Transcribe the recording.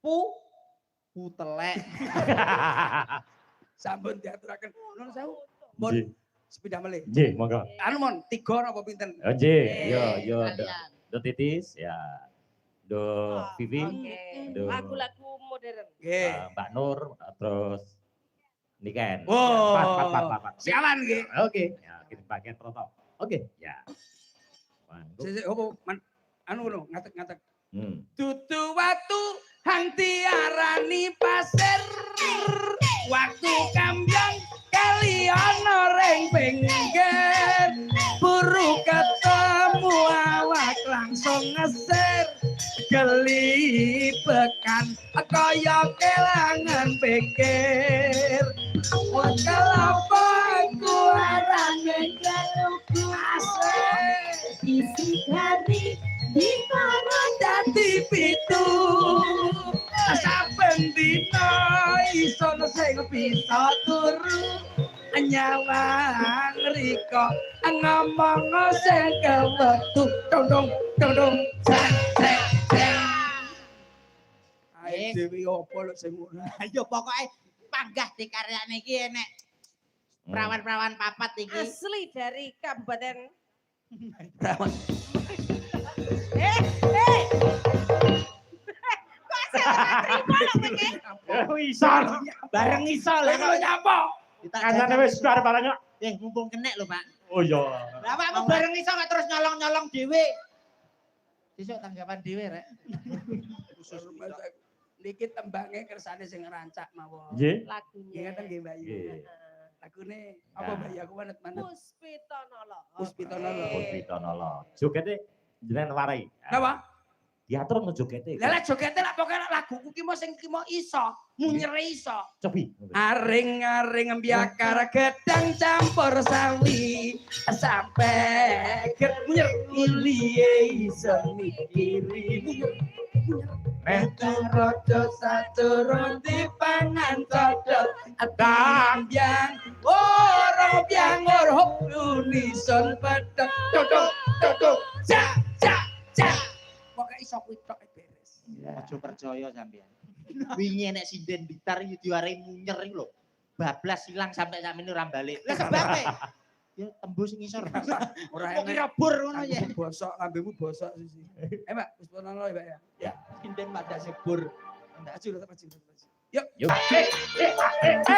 Putelek. Sampun diaturaken. Nuwun sewu. Mun sepeda melih. Nggih, monggo. Anu mon 3 napa pinten? Nggih, yo do titis ya. Do Vivi, do lagu-lagu modern. Nggih. Mbak Nur, terus Niken. Wow. Pat. Sialan nggih. Oke, ya kita pakai proto. Oke, ya. Sik opo anu ngono ngatek-ngatek. Dudu watu hang diarani pasir. Waktu kambyang kali ana ring pinggir. Buru ketemu awak langsung ngeser. Gelibekan kaya kelangan pikir. Kelapa ku arane galuku asik. Isi hari di para dadi pitu. Saben dina iso sing bisa turu. Nyawang riko ngomong sing kewetu. Dong cek. Ae dewe opo lho sing ngono. Ayo pokoke panggah dikaryane iki enek prawan-prawan papat iki. Asli dari Kabupaten Prawan. Kok terima lho kowe? Iso. Bareng iso lho. Lha nyapa? Kancane wis bareng-bareng kok. Mumpung kenek lho, Pak. Oh iya. Lah awakmu bareng iso kok terus nyolong-nyolong dhewe. Sesuk tanggapan dhewe rek. Khusus niki tembange kersane sing ngerancak mawon. Nggih. Lagunya. Nggih ngoten nggih Mbak Yu. Nggih. Lagune apa Mbak Yu aku manut-manut. Puspitonolo. Puspitonolo. Jogete jenengan warai. Napa? Diatur ngejogete. Lah lek jogete lak pokoke laguku ki mau sing ki mau iso, munyere iso. Cobi. Aring-aring mbiakar gedang campur sawi sampai munyer iliye iso mikiri. Rodo saturun dipangan cocok tambyang ora byang ora unison pedhok dodok cak pokoke iso kuwi tok beres. Aja percaya sampean. Wingi nek sinden bitar iki diwarai munyer iki lho. Bablas ilang sampai sakmene ora balik. Lah sebabe. Ya tembus ngisor. Ora Kok kira bur ngono ya. Bosok lambemu bosok sisi. Mbak, wis pono ya, Mbak ya. Ya, sinden pada sebur. Ndak maju. Yuk. Yuk.